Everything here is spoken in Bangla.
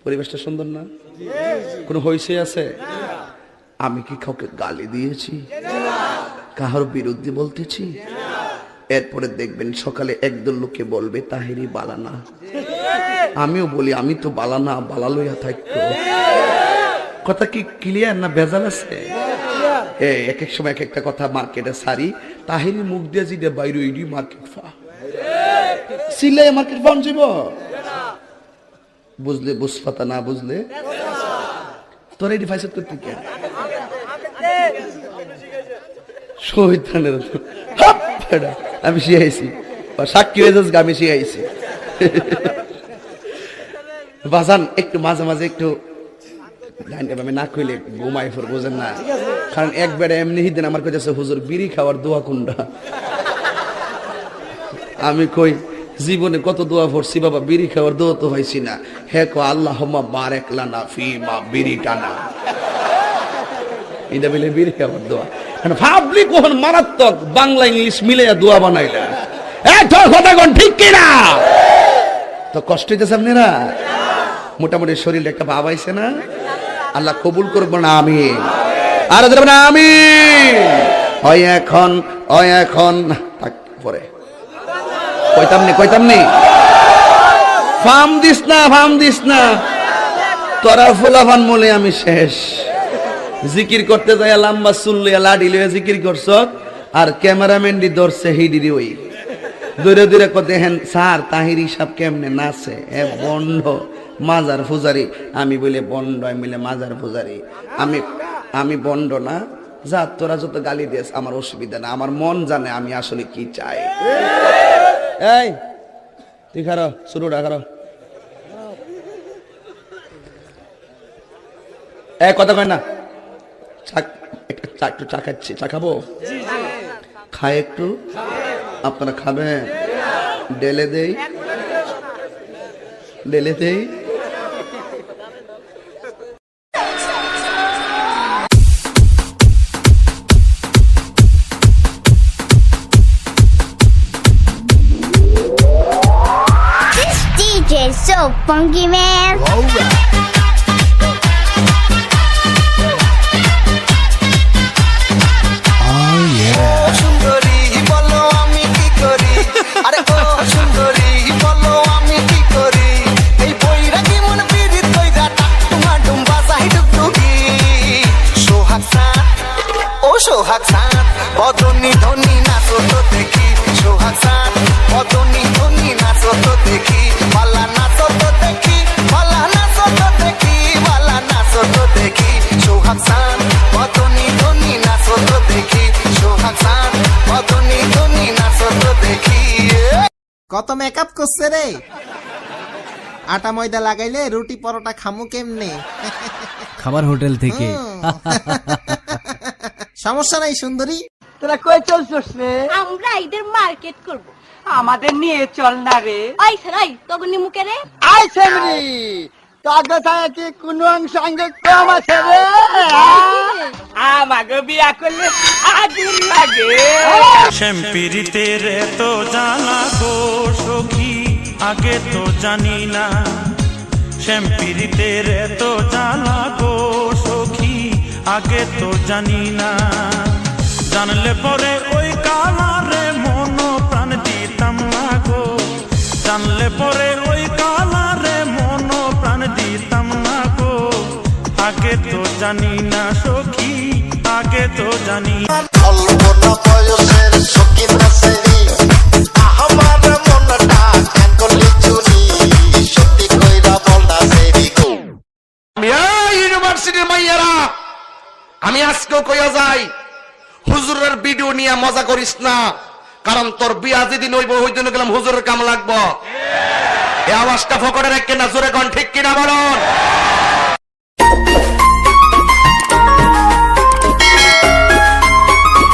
পরিবেশটা সুন্দর না? কোনো হইছে আছে? আমি কি কাউকে গালি দিয়েছি? কাহার বিরুদ্ধে বলতেছি? এরপরে দেখবেন সকালে একদল লোকে বলবে তাহেরি বালানা। আমিও বলি আমি তো বালানা, বালা লইয়া থাকতো। কথা কি ক্লিয়ার না ভেজাল আছে? এক এক সময় এক একটা কথা মার্কেটে সারি, তাহেরি মুখ দিয়ে যেটা বাইরে ওইডি মার্কেট ফা সিলাই মার্কেট ফাউন যাব। বুঝলে বুঝপাতা, না বুঝলে তোর এটি ফাইসাদ করতে কে শহীদানের আমি শিখাইছি, সাক্ষী হয়ে যাস আমি শিখাইছি। বাজান একটু মাঝে মাঝে একটু আমি না কইলে ঘুমাই ফোর, বোঝেন না? কারণ একবারে এমনি দিন আমার কাছে হুজুর বিড়ি খাওয়ার দোয়া কুন্ডা। আমি কই জীবনে কত দোয়া পড়ছি বাবা, বিড়ি খাওয়ার দোয়া তো হয়েছি না। হে কো আল্লাহুম্মা বারিক লানা ফিমা বিড়ি টানা, এটা বলে বিড়ি খাওয়ার দোয়া। ভাবলি কোন মারাত্মক বাংলা ইংলিশ মিলে দোয়া বানাইলা। তোর কথা কোন ঠিক কিনা? তো কষ্ট হইতেছে আপনারা? মোটামুটি শরীরে একটা ভাব আইছে না? আল্লাহ কবুল করবো না আমি আর না আমি এখন পরে কইতামনি ফার্ম দিস না তোরা ফুলাফান মলে আমি শেষ। জিকির করতে যাই লম্বা চুল লইয়া লাডি লইয়া জিকির করছ, আর ক্যামেরাম্যান দি ধরছে হিডিরি ওই দূরে দূরে কত হেন স্যার তাহিরি সাহেব কেমনে নাচে, এ বন্ড মাজার পূজারি। আমি বলে বন্ড, আমি বলে মাজার পূজারি। আমি বন্ড না, যা তোরা যত গালি দিস আমার অসুবিধা না, আমার মন জানে আমি আসলে কি চাই। এই তুই খারো, শুরুটা খারো। কথা কয় না, একটু চা খাচ্ছি, চা খাবো, খাই একটু, আপনারা খাবেন? ডেলে দেই DJ so funky, man. সুন্দরী বলো আমি কি করি, আরে ও সুন্দরী বলো আমি কি করি, এই বইরা কি মন বিদিত কইরা টাকটুমা ডুম্বা চাই টুকটুকি। সোহাগ সাত ও সোহাগ সাত বদনি ধনি নাচো তো দেখি, সোহাগ সাত বদনি ধনি নাচো তো দেখি, বালা নাচো তো দেখি, বালা নাচো তো দেখি, বালা নাচো তো দেখি। সোহাগ সাত বদনি ধনি নাচো তো দেখি, সোহাগ সাত বদনি ধনি নাচো তো দেখি। কত মেকআপ করছে রে, আটা ময়দা লাগাইলে রুটি পরোটা খামু কেমনে? খাবার হোটেল থেকে। সমস্যা নাই সুন্দরী। তোরা কই চলছস রে? আমরা ঈদের মার্কেট করব। আমাদের নিয়ে চল না রে। ওই সরাই তগনি মুখে রে। আই সেমরি তোকে ছাড়া কি কোনো সঙ্গে কম আছে রে? আমাকে বিয়া করলে আগুন লাগে। শ্যামপিরিতের এত জ্বালা গো সখী আগে তো জানি না, শ্যামপিরিতের এত জ্বালা গো সখী আগে তো জানি না, জানলে পরে ওই কালারে মন প্রাণ দিতাম না গো, জানলে পরে ওই কালারে মন প্রাণ দিতাম না গো, আগে তো জানি না সখী আগে তো জানি। অল্প না বয়সের সখী নাচেরি, আমার মনটা কেন করলি চুরি, সত্যি কইরা বল না সেরি গো। ইউনিভার্সিটির মাইয়ারা, আমি আজকেও কইয়া যাই, হুজুরের ভিডিও নিয়ে মজা করিস না, কারণ তোর বিয়া যেদিন হইব ওই দিন গেলাম হুজুরের কাম লাগবো। এই আওয়াজটা ফকরে রাখেন না, জোরে কোন ঠিক কিনা বলুন।